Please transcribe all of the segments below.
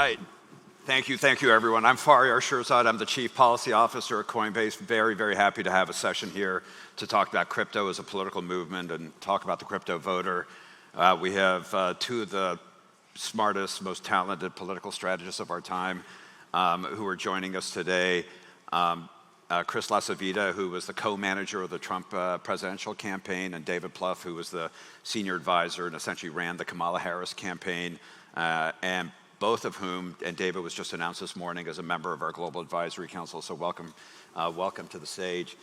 right. Thank you, everyone. I'm Faryar Shirzad. I'm the Chief Policy Officer at Coinbase. Very, very happy to have a session here to talk about crypto as a political movement and talk about the crypto voter. We have two of the smartest, most talented political strategists of our time who are joining us today. Chris LaCivita, who was the co-manager of the Trump presidential campaign, and David Plouffe, who was the senior advisor and essentially ran the Kamala Harris campaign, and both of whom, and David was just announced this morning as a member of our Global Advisory Council, so welcome to the stage.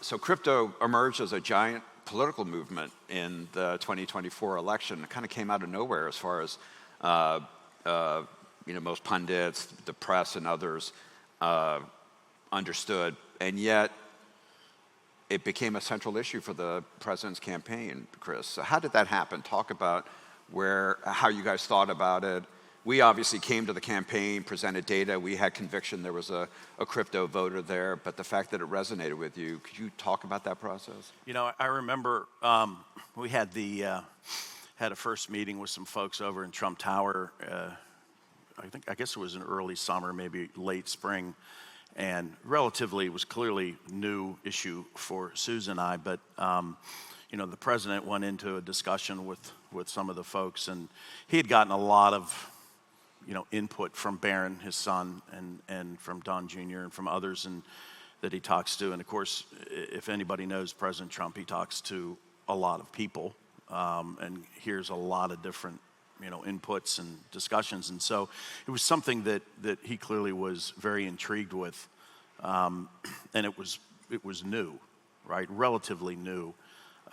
So crypto emerged as a giant political movement in the 2024 election. It kind of came out of nowhere as far as most pundits, the press, and others understood, and yet it became a central issue for the president's campaign, Chris. So how did that happen? Talk about how you guys thought about it. We obviously came to the campaign, presented data. We had conviction there was a crypto voter there, but the fact that it resonated with you, could you talk about that process? You know, I remember we had a first meeting with some folks over in Trump Tower. I guess it was in early summer, maybe late spring, and relatively it was clearly new issue for Susan and I, but the president went into a discussion with some of the folks, and he had gotten a lot of input from Barron, his son, and from Don Jr. and from others that he talks to. And of course, if anybody knows President Trump, he talks to a lot of people and hears a lot of different inputs and discussions. And so it was something that he clearly was very intrigued with. And it was new, right? Relatively new.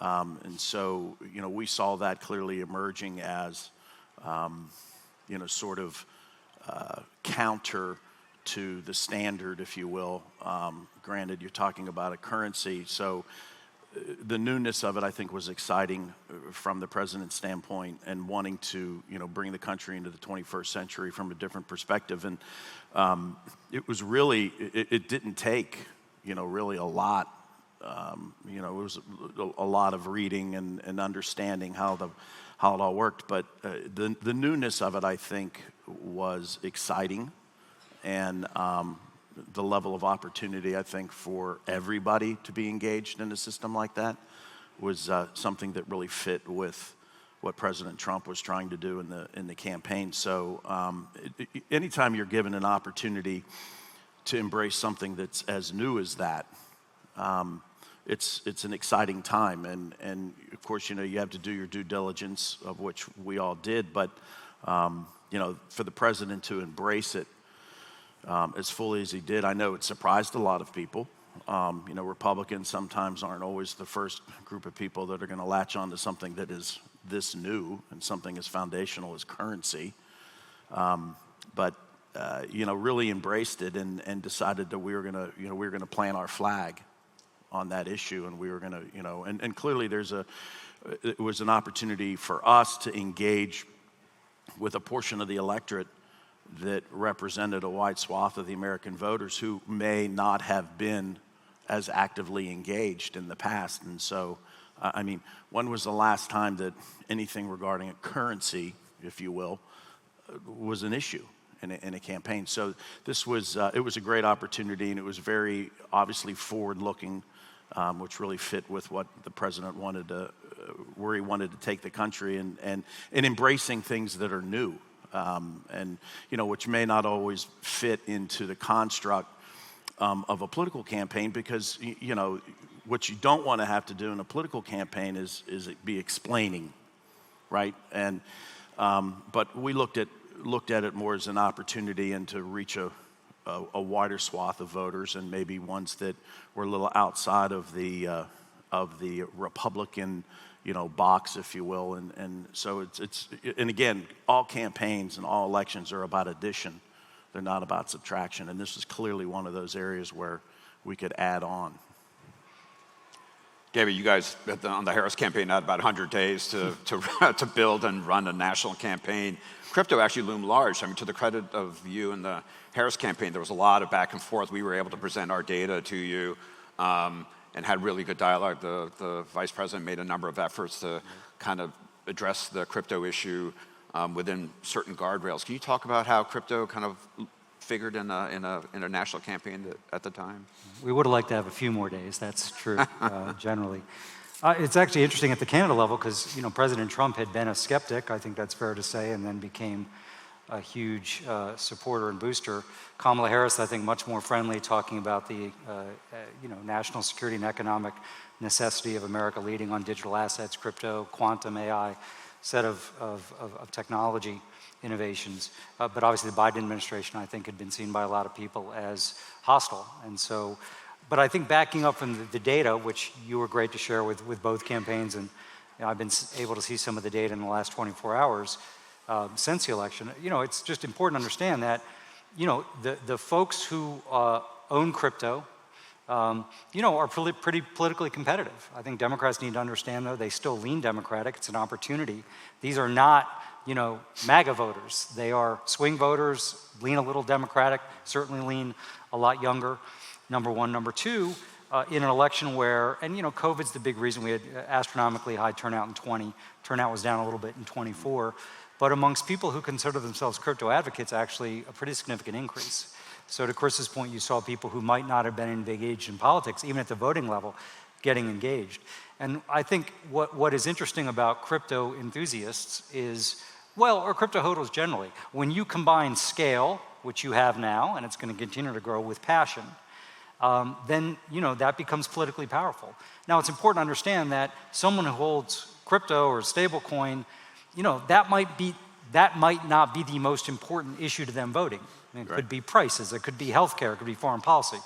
And so, we saw that clearly emerging as, sort of counter to the standard, if you will. Granted, you're talking about a currency. So the newness of it, I think, was exciting from the president's standpoint and wanting to, bring the country into the 21st century from a different perspective. And it was really, it didn't take, really a lot. It was a lot of reading and understanding how it all worked. But the newness of it, I think, was exciting. And the level of opportunity, I think, for everybody to be engaged in a system like that was something that really fit with what President Trump was trying to do in the campaign. So anytime you're given an opportunity to embrace something that's as new as that, it's an exciting time. And of course, you have to do your due diligence, of which we all did. But for the president to embrace it as fully as he did, I know it surprised a lot of people. Republicans sometimes aren't always the first group of people that are going to latch on to something that is this new and something as foundational as currency. But really embraced it and decided that we were going to plant our flag on that issue, and we were going to, and clearly it was an opportunity for us to engage with a portion of the electorate that represented a wide swath of the American voters who may not have been as actively engaged in the past. And so, when was the last time that anything regarding a currency, if you will, was an issue in a campaign? So this was, it was a great opportunity, and it was very obviously forward-looking, which really fit with what the president wanted to, where he wanted to take the country, and embracing things that are new. Which may not always fit into the construct of a political campaign, because what you don't want to have to do in a political campaign is be explaining, right? And but we looked at it more as an opportunity and to reach a wider swath of voters, and maybe ones that were a little outside of the Republican box, if you will. And so and again, all campaigns and all elections are about addition. They're not about subtraction. And this is clearly one of those areas where we could add on. David, you guys on the Harris campaign had about 100 days to build and run a national campaign. Crypto actually loomed large. To the credit of you and the Harris campaign, there was a lot of back and forth. We were able to present our data to you. And had really good dialogue. The vice president made a number of efforts to kind of address the crypto issue within certain guardrails. Can you talk about how crypto kind of figured in a national campaign at the time? We would have liked to have a few more days, that's true, generally. It's actually interesting at the Canada level because, President Trump had been a skeptic, I think that's fair to say, and then became a huge supporter and booster. Kamala Harris, I think, much more friendly, talking about the, national security and economic necessity of America leading on digital assets, crypto, quantum, AI, set of technology innovations. But obviously the Biden administration, I think, had been seen by a lot of people as hostile. And so, but I think backing up from the data, which you were great to share with both campaigns, and I've been able to see some of the data in the last 24 hours since the election, it's just important to understand that, the folks who own crypto, are pretty politically competitive. I think Democrats need to understand, though, they still lean Democratic. It's an opportunity. These are not, MAGA voters. They are swing voters, lean a little Democratic, certainly lean a lot younger, number one. Number two, in an election where, and COVID's the big reason we had astronomically high turnout in 20. Turnout was down a little bit in 24. But amongst people who consider themselves crypto advocates, actually a pretty significant increase. So to Chris's point, you saw people who might not have been engaged in politics, even at the voting level, getting engaged. And I think what is interesting about crypto enthusiasts is, or crypto hodlers generally, when you combine scale, which you have now, and it's going to continue to grow, with passion, then that becomes politically powerful. Now it's important to understand that someone who holds crypto or stablecoin, that might not be the most important issue to them voting. It could be prices, it could be healthcare, it could be foreign policy.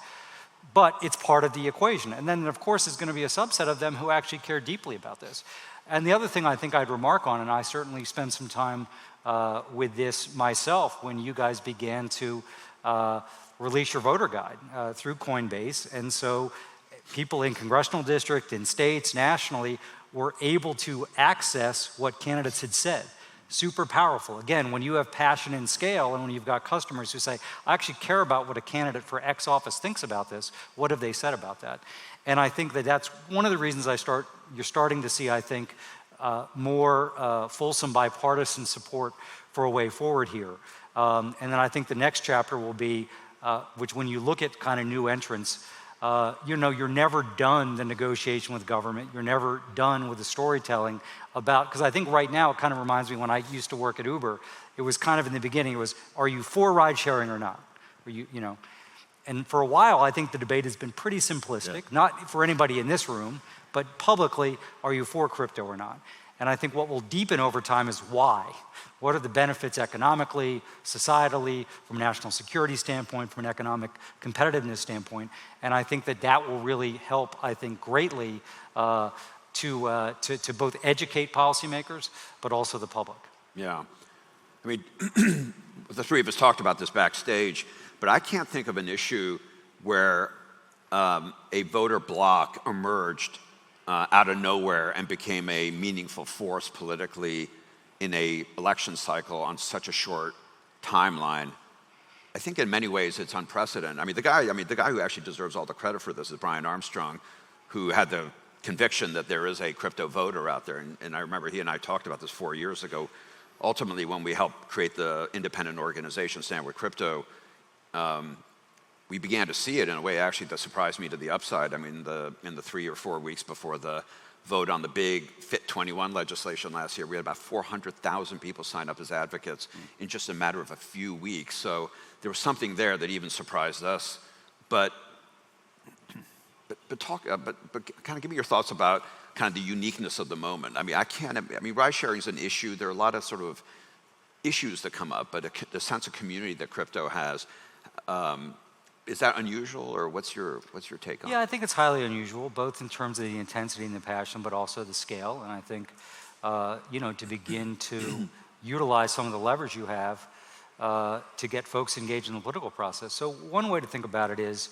But it's part of the equation. And then, of course, there's going to be a subset of them who actually care deeply about this. And the other thing I think I'd remark on, and I certainly spent some time with this myself when you guys began to release your voter guide through Coinbase. And so people in congressional district, in states, nationally, were able to access what candidates had said. Super powerful. Again, when you have passion and scale, and when you've got customers who say, I actually care about what a candidate for X office thinks about this, what have they said about that? And I think that's one of the reasons you're starting to see, I think, more fulsome bipartisan support for a way forward here. And then I think the next chapter will be, which when you look at kind of new entrants, you're never done the negotiation with government. You're never done with the storytelling about, because I think right now it kind of reminds me when I used to work at Uber, it was kind of in the beginning, it was, are you for ride sharing or not? And for a while, I think the debate has been pretty simplistic, not for anybody in this room, but publicly, are you for crypto or not? And I think what will deepen over time is why. What are the benefits economically, societally, from a national security standpoint, from an economic competitiveness standpoint? And I think that will really help, I think, greatly to both educate policymakers, but also the public. Yeah. I mean, the three of us talked about this backstage, but I can't think of an issue where a voter bloc emerged out of nowhere and became a meaningful force politically in a election cycle on such a short timeline. I think in many ways it's unprecedented. The guy who actually deserves all the credit for this is Brian Armstrong, who had the conviction that there is a crypto voter out there. And I remember he and I talked about this 4 years ago. Ultimately, when we helped create the independent organization Stand With Crypto, we began to see it in a way actually that surprised me to the upside. In the 3 or 4 weeks before the vote on the big Fit 21 legislation last year, we had about 400,000 people sign up as advocates in just a matter of a few weeks. So there was something there that even surprised us. But kind of give me your thoughts about kind of the uniqueness of the moment. Ride sharing is an issue. There are a lot of sort of issues that come up, but the sense of community that crypto has, is that unusual, or what's your take on it? Yeah, I think it's highly unusual, both in terms of the intensity and the passion, but also the scale. And I think, to begin to utilize some of the leverage you have to get folks engaged in the political process. So one way to think about it is,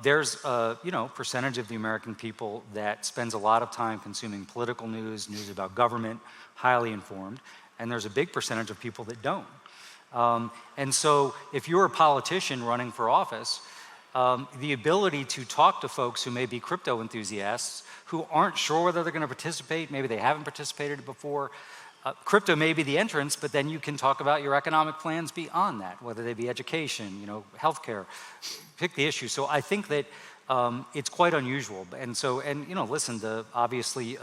there's a percentage of the American people that spends a lot of time consuming political news about government, highly informed, and there's a big percentage of people that don't. And so if you're a politician running for office, the ability to talk to folks who may be crypto enthusiasts who aren't sure whether they're going to participate, maybe they haven't participated before, Crypto may be the entrance, but then you can talk about your economic plans beyond that, whether they be education, healthcare, pick the issue. So I think that it's quite unusual. And listen, obviously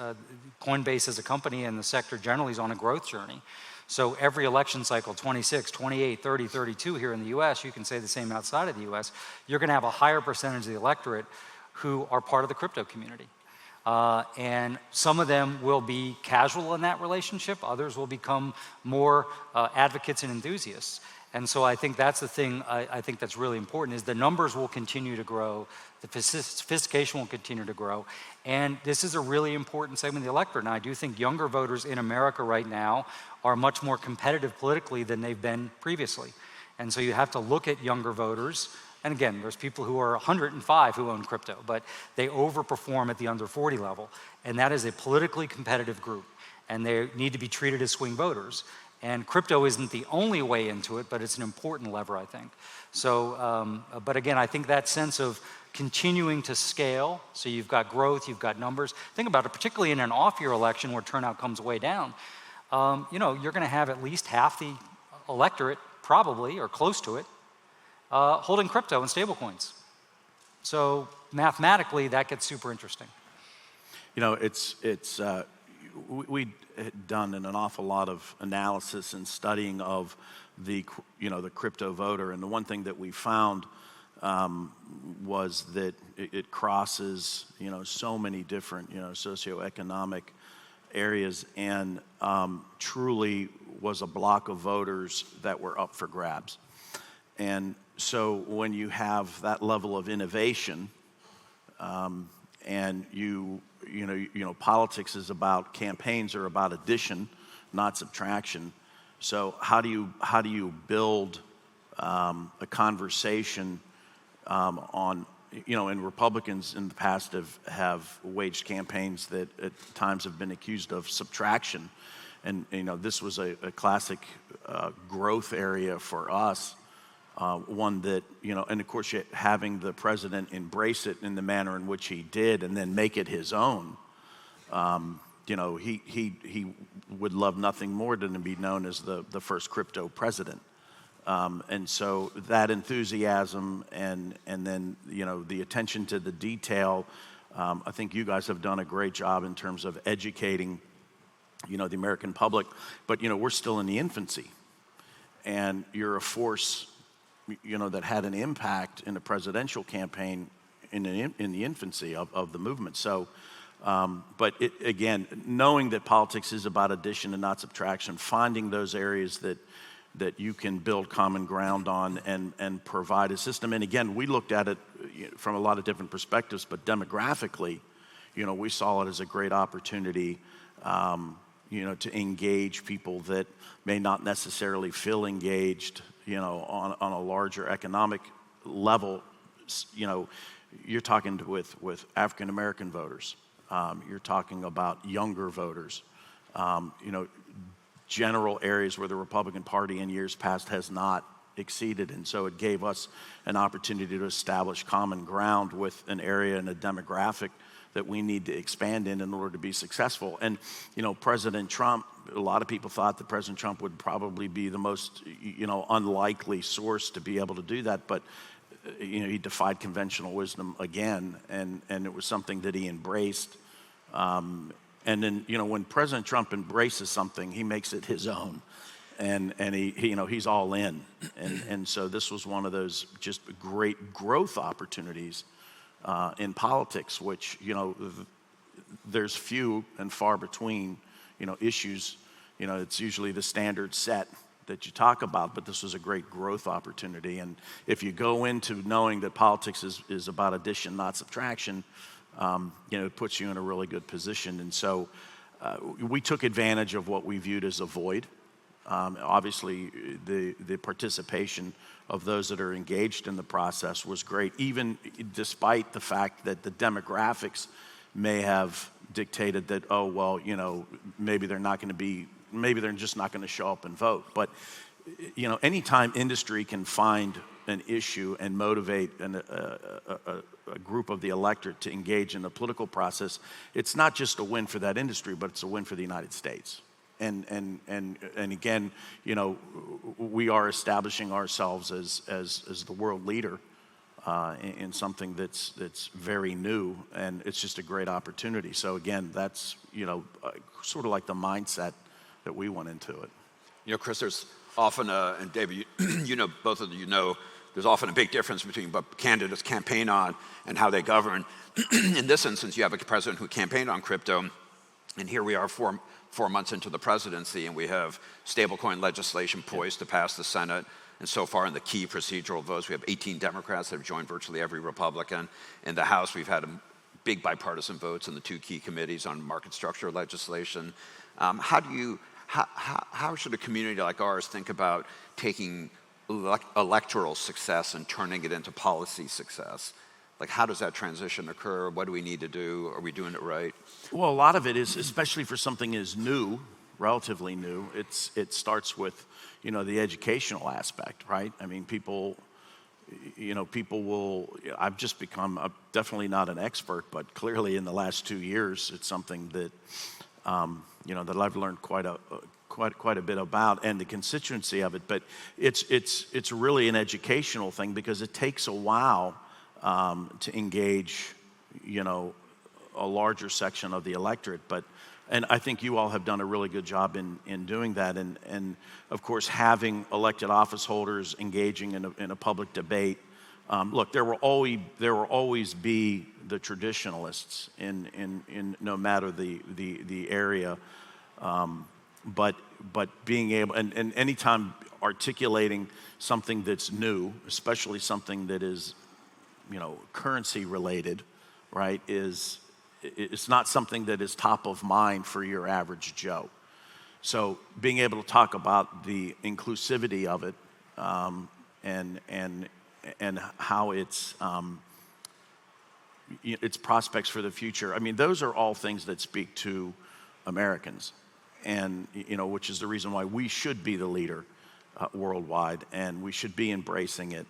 Coinbase as a company and the sector generally is on a growth journey. So every election cycle, 26, 28, 30, 32 here in the US, you can say the same outside of the US, you're gonna have a higher percentage of the electorate who are part of the crypto community. And some of them will be casual in that relationship, others will become more advocates and enthusiasts. And so I think that's the thing I think that's really important is the numbers will continue to grow, the sophistication will continue to grow, and this is a really important segment of the electorate. And I do think younger voters in America right now are much more competitive politically than they've been previously. And so you have to look at younger voters. And again, there's people who are 105 who own crypto, but they overperform at the under 40 level. And that is a politically competitive group. And they need to be treated as swing voters. And crypto isn't the only way into it, but it's an important lever, I think. So, but again, I think that sense of continuing to scale, so you've got growth, you've got numbers. Think about it, particularly in an off-year election where turnout comes way down. You're gonna have at least half the electorate, probably, or close to it, holding crypto and stablecoins. So mathematically, that gets super interesting. We had done an awful lot of analysis and studying of the crypto voter, and the one thing that we found was that it crosses so many different socioeconomic areas, and truly was a block of voters that were up for grabs. And so when you have that level of innovation, and politics is about, campaigns are about addition, not subtraction. So how do you build a conversation on, and Republicans in the past have waged campaigns that at times have been accused of subtraction. And this was a classic growth area for us. One that, and of course having the president embrace it in the manner in which he did and then make it his own, he would love nothing more than to be known as the first crypto president. And so that enthusiasm and then, the attention to the detail, I think you guys have done a great job in terms of educating, the American public, but, we're still in the infancy, and you're a force that had an impact in the presidential campaign in the infancy of the movement. So, but again, knowing that politics is about addition and not subtraction, finding those areas that you can build common ground on and provide a system. And again, we looked at it from a lot of different perspectives, but demographically, we saw it as a great opportunity, to engage people that may not necessarily feel engaged, on a larger economic level. You're talking with African American voters. You're talking about younger voters. General areas where the Republican Party in years past has not exceeded. And so it gave us an opportunity to establish common ground with an area and a demographic that we need to expand in order to be successful. And, President Trump, a lot of people thought that President Trump would probably be the most, unlikely source to be able to do that. But, he defied conventional wisdom again, and it was something that he embraced. And then, when President Trump embraces something, he makes it his own, and he's all in. And so this was one of those just great growth opportunities in politics, which, there's few and far between, issues. It's usually the standard set that you talk about, but this was a great growth opportunity. And if you go into knowing that politics is about addition, not subtraction, it puts you in a really good position. And so we took advantage of what we viewed as a void. Obviously, the participation of those that are engaged in the process was great, even despite the fact that the demographics may have dictated that, maybe they're just not going to show up and vote. But, anytime industry can find an issue and motivate a group of the electorate to engage in the political process, it's not just a win for that industry, but it's a win for the United States. And again, you know, we are establishing ourselves as the world leader in something that's very new, and it's just a great opportunity. So again, that's, you know, sort of like the mindset that we went into it. You know, Chris, there's often and David, you know, both of you know, there's often a big difference between what candidates campaign on and how they govern. In this instance, you have a president who campaigned on crypto, and here we are four months into the presidency, and we have stablecoin legislation poised to pass the Senate. And so far in the key procedural votes, we have 18 Democrats that have joined virtually every Republican. In the House, we've had big bipartisan votes in the two key committees on market structure legislation. How should a community like ours think about taking electoral success and turning it into policy success? Like, how does that transition occur? What do we need to do? Are we doing it right? Well, a lot of it is, especially for something as new, relatively new, it starts with, you know, the educational aspect, right? I mean, people will, I've just become, definitely not an expert, but clearly in the last 2 years, it's something that, you know, that I've learned quite a bit about, and the constituency of it. But it's really an educational thing, because it takes a while to engage, you know, a larger section of the electorate. And I think you all have done a really good job in doing that. And of course, having elected office holders engaging in a public debate. Look, there will always be the traditionalists in no matter the area. But being able, and anytime articulating something that's new, especially something that is, you know, currency related, right, it's not something that is top of mind for your average Joe. So being able to talk about the inclusivity of it, and how its prospects for the future. I mean, those are all things that speak to Americans, and, you know, which is the reason why we should be the leader worldwide, and we should be embracing it.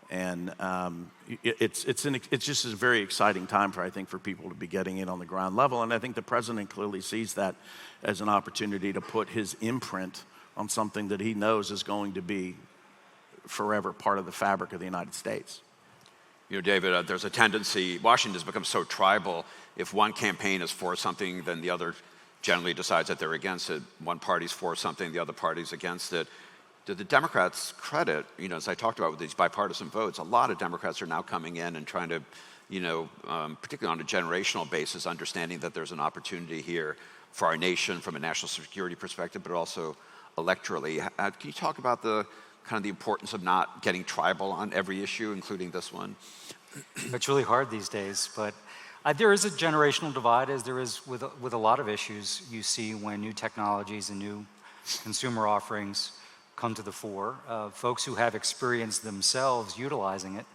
And it's just a very exciting time I think, for people to be getting in on the ground level. And I think the president clearly sees that as an opportunity to put his imprint on something that he knows is going to be forever part of the fabric of the United States. You know, David, there's a tendency, Washington has become so tribal. If one campaign is for something, then the other generally decides that they're against it. One party's for something, the other party's against it. To the Democrats' credit, you know, as I talked about with these bipartisan votes, a lot of Democrats are now coming in and trying to, you know, particularly on a generational basis, understanding that there's an opportunity here for our nation from a national security perspective, but also electorally. Can you talk about the kind of the importance of not getting tribal on every issue, including this one? It's really hard these days, but there is a generational divide, as there is with a lot of issues you see when new technologies and new consumer offerings come to the fore. Folks who have experience themselves utilizing it,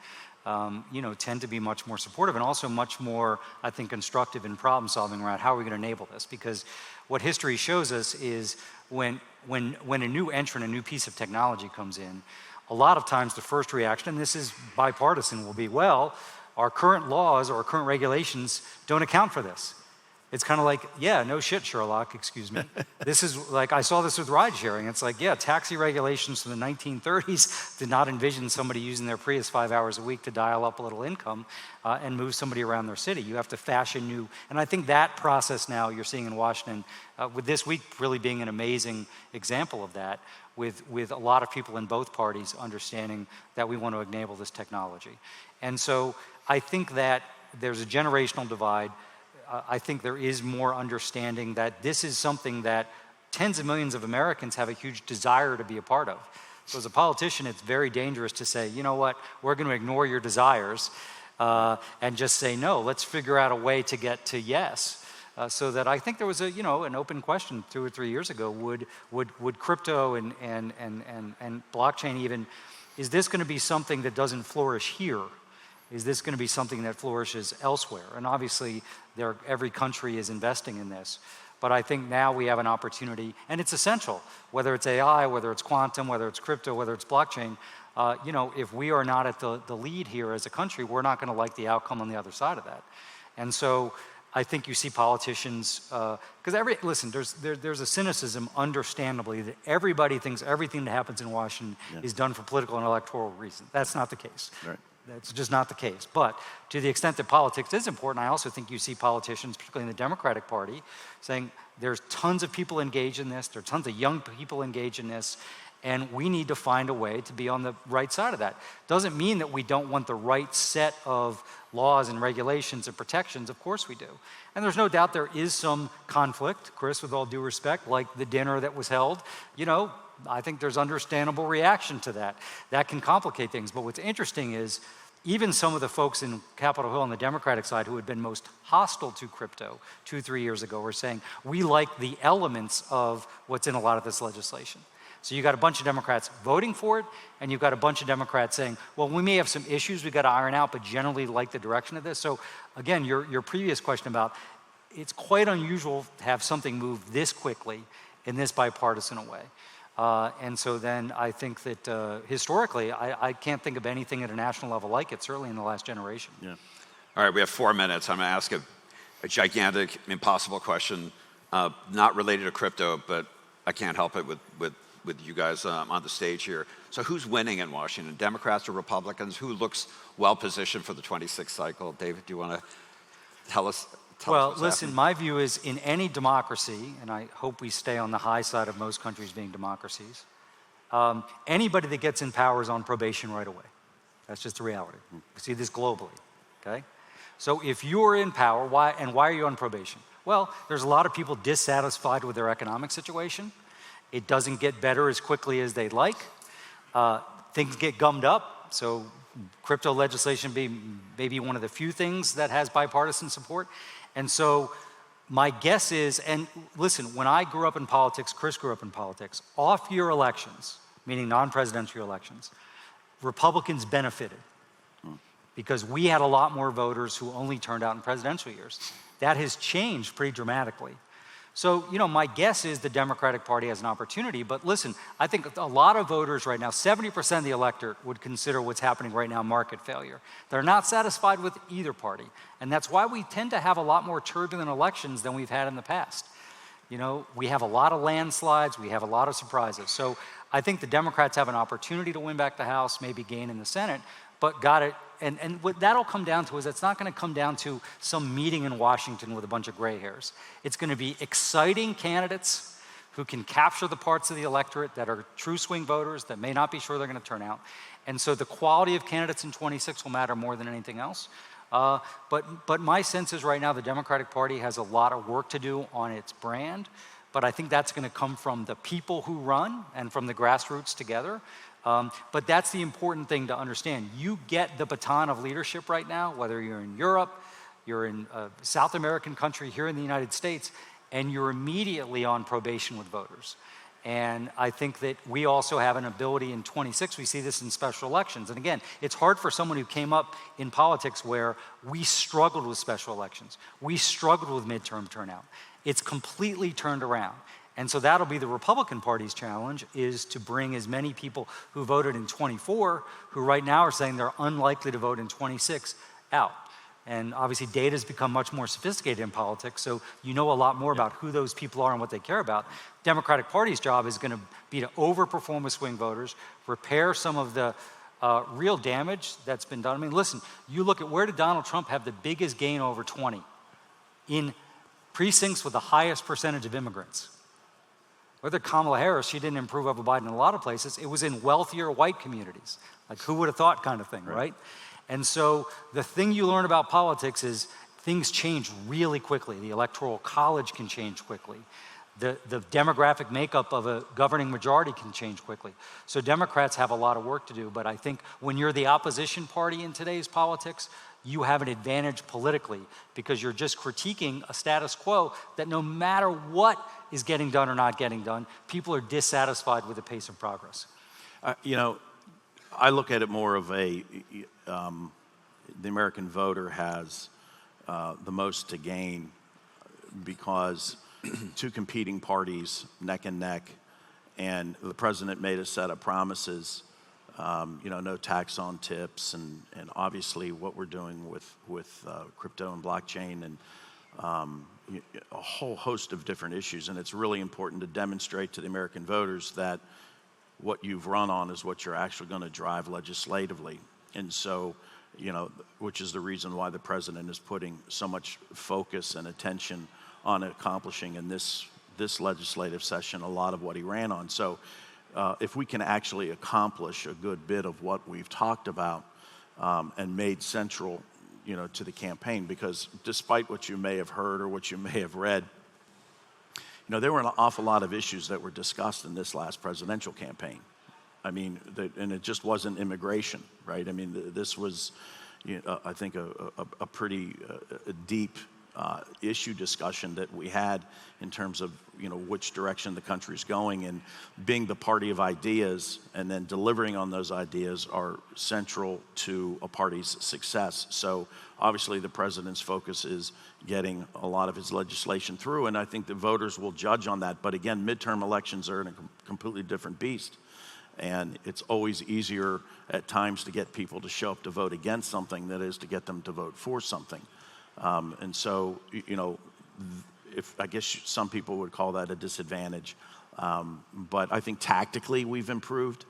you know, tend to be much more supportive, and also much more, I think, constructive in problem solving around how are we going to enable this. Because what history shows us is when a new entrant, a new piece of technology comes in, a lot of times the first reaction, and this is bipartisan, will be, well, our current laws or our current regulations don't account for this. It's kind of like, yeah, no shit, Sherlock, excuse me. This is like, I saw this with ride sharing. It's like, yeah, taxi regulations from the 1930s did not envision somebody using their Prius 5 hours a week to dial up a little income and move somebody around their city. You have to fashion new, and I think that process now you're seeing in Washington, with this week really being an amazing example of that, with a lot of people in both parties understanding that we want to enable this technology. And so I think that there's a generational divide. I think there is more understanding that this is something that tens of millions of Americans have a huge desire to be a part of. So as a politician, it's very dangerous to say, you know what, we're going to ignore your desires and just say no. Let's figure out a way to get to yes. So that I think there was an open question 2 or 3 years ago. Would crypto and blockchain even, is this going to be something that doesn't flourish here? Is this going to be something that flourishes elsewhere? And obviously, every country is investing in this. But I think now we have an opportunity, and it's essential, whether it's AI, whether it's quantum, whether it's crypto, whether it's blockchain. If we are not at the lead here as a country, we're not going to like the outcome on the other side of that. And so I think you see politicians, because listen, there's a cynicism, understandably, that everybody thinks everything that happens in Washington is done for political and electoral reasons. That's not the case. Right. That's just not the case. But to the extent that politics is important, I also think you see politicians, particularly in the Democratic Party, saying there's tons of people engaged in this, there are tons of young people engaged in this, and we need to find a way to be on the right side of that. Doesn't mean that we don't want the right set of laws and regulations and protections. Of course we do. And there's no doubt there is some conflict, Chris, with all due respect, like the dinner that was held. You know, I think there's understandable reaction to that. That can complicate things. But what's interesting is even some of the folks in Capitol Hill on the Democratic side who had been most hostile to crypto 2-3 years ago were saying, we like the elements of what's in a lot of this legislation. So you got a bunch of Democrats voting for it, and you've got a bunch of Democrats saying, well, we may have some issues we've got to iron out, but generally like the direction of this. So again, your previous question about, it's quite unusual to have something move this quickly in this bipartisan a way. And so then I think that historically, I can't think of anything at a national level like it, certainly in the last generation. Yeah. All right, we have 4 minutes. I'm going to ask a gigantic, impossible question, not related to crypto, but I can't help it with you guys on the stage here. So who's winning in Washington, Democrats or Republicans? Who looks well positioned for the 26th cycle? David, do you want to tell us? Well, listen, my view is in any democracy, and I hope we stay on the high side of most countries being democracies, anybody that gets in power is on probation right away. That's just the reality. We see this globally, okay? So if you're in power, why are you on probation? Well, there's a lot of people dissatisfied with their economic situation. It doesn't get better as quickly as they'd like. Things get gummed up, so crypto legislation maybe one of the few things that has bipartisan support. And so my guess is, and listen, when I grew up in politics, Chris grew up in politics, off-year elections, meaning non-presidential elections, Republicans benefited because we had a lot more voters who only turned out in presidential years. That has changed pretty dramatically. So, you know, my guess is the Democratic Party has an opportunity, but listen, I think a lot of voters right now, 70% of the electorate would consider what's happening right now market failure. They're not satisfied with either party, and that's why we tend to have a lot more turbulent elections than we've had in the past. You know, we have a lot of landslides, we have a lot of surprises. So I think the Democrats have an opportunity to win back the House, maybe gain in the Senate, but got it. And what that'll come down to is it's not going to come down to some meeting in Washington with a bunch of gray hairs. It's going to be exciting candidates who can capture the parts of the electorate that are true swing voters that may not be sure they're going to turn out. And so the quality of candidates in 26 will matter more than anything else. But my sense is right now the Democratic Party has a lot of work to do on its brand. But I think that's going to come from the people who run and from the grassroots together. But that's the important thing to understand. You get the baton of leadership right now, whether you're in Europe, you're in a South American country, here in the United States, and you're immediately on probation with voters. And I think that we also have an ability in 26, we see this in special elections. And again, it's hard for someone who came up in politics where we struggled with special elections. We struggled with midterm turnout. It's completely turned around. And so that'll be the Republican Party's challenge, is to bring as many people who voted in 24, who right now are saying they're unlikely to vote in 26, out. And obviously data's become much more sophisticated in politics, so you know a lot more about who those people are and what they care about. Democratic Party's job is going to be to overperform with swing voters, repair some of the real damage that's been done. I mean, listen, you look at where did Donald Trump have the biggest gain over 20? In precincts with the highest percentage of immigrants. Whether Kamala Harris, she didn't improve over Biden in a lot of places. It was in wealthier white communities. Like, who would have thought kind of thing, right? And so the thing you learn about politics is things change really quickly. The Electoral College can change quickly. The demographic makeup of a governing majority can change quickly. So Democrats have a lot of work to do, but I think when you're the opposition party in today's politics, you have an advantage politically because you're just critiquing a status quo that no matter what is getting done or not getting done, people are dissatisfied with the pace of progress. You know, I look at it more of the American voter has the most to gain because two competing parties neck and neck, and the president made a set of promises, you know, no tax on tips, and obviously what we're doing with crypto and blockchain, and a whole host of different issues, and it's really important to demonstrate to the American voters that what you've run on is what you're actually going to drive legislatively. And so, which is the reason why the president is putting so much focus and attention on accomplishing in this legislative session a lot of what he ran on. So if we can actually accomplish a good bit of what we've talked about and made central to the campaign, because despite what you may have heard or what you may have read, there were an awful lot of issues that were discussed in this last presidential campaign. I mean, and it just wasn't immigration, right? I mean, this was, I think, a pretty deep issue discussion that we had in terms of, which direction the country's going, and being the party of ideas and then delivering on those ideas are central to a party's success. So obviously the president's focus is getting a lot of his legislation through, and I think the voters will judge on that. But again, midterm elections are in a completely different beast. And it's always easier at times to get people to show up to vote against something than it is to get them to vote for something. And so, if I guess some people would call that a disadvantage. But I think tactically we've improved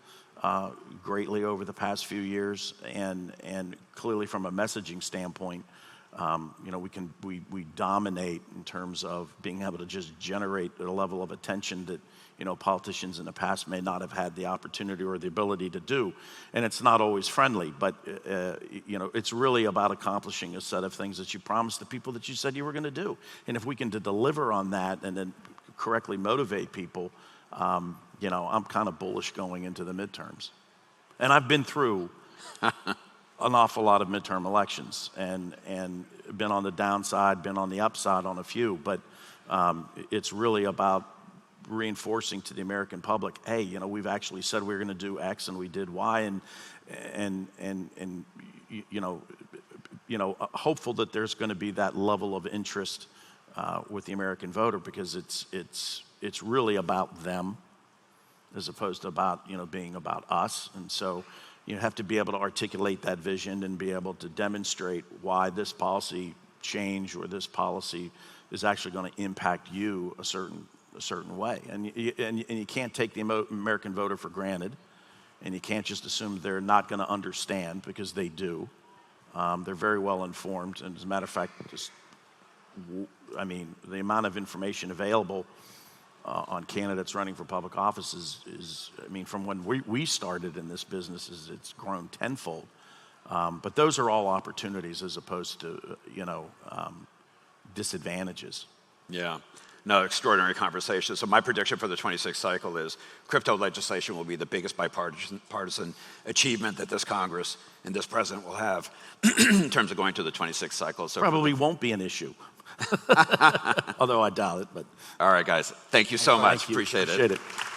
greatly over the past few years, and clearly from a messaging standpoint, we dominate in terms of being able to just generate a level of attention that politicians in the past may not have had the opportunity or the ability to do. And it's not always friendly, but it's really about accomplishing a set of things that you promised the people that you said you were going to do. And if we can deliver on that and then correctly motivate people, I'm kind of bullish going into the midterms. And I've been through an awful lot of midterm elections and been on the downside, been on the upside on a few, but it's really about reinforcing to the American public, hey, we've actually said we were going to do X and we did Y, and hopeful that there's going to be that level of interest with the American voter, because it's really about them as opposed to about being about us. And so you have to be able to articulate that vision and be able to demonstrate why this policy change or this policy is actually going to impact you a certain way. And you can't take the American voter for granted, and you can't just assume they're not going to understand, because they do. They're very well informed, and as a matter of fact, the amount of information available on candidates running for public office is from when we started in this business, it's grown tenfold. But those are all opportunities as opposed to disadvantages. Yeah. No, extraordinary conversation. So my prediction for the 26th cycle is crypto legislation will be the biggest bipartisan achievement that this Congress and this president will have in terms of going to the 26th cycle. So probably won't be an issue, although I doubt it. But all right, guys, thank you so much. Thank you. Appreciate it. Appreciate it.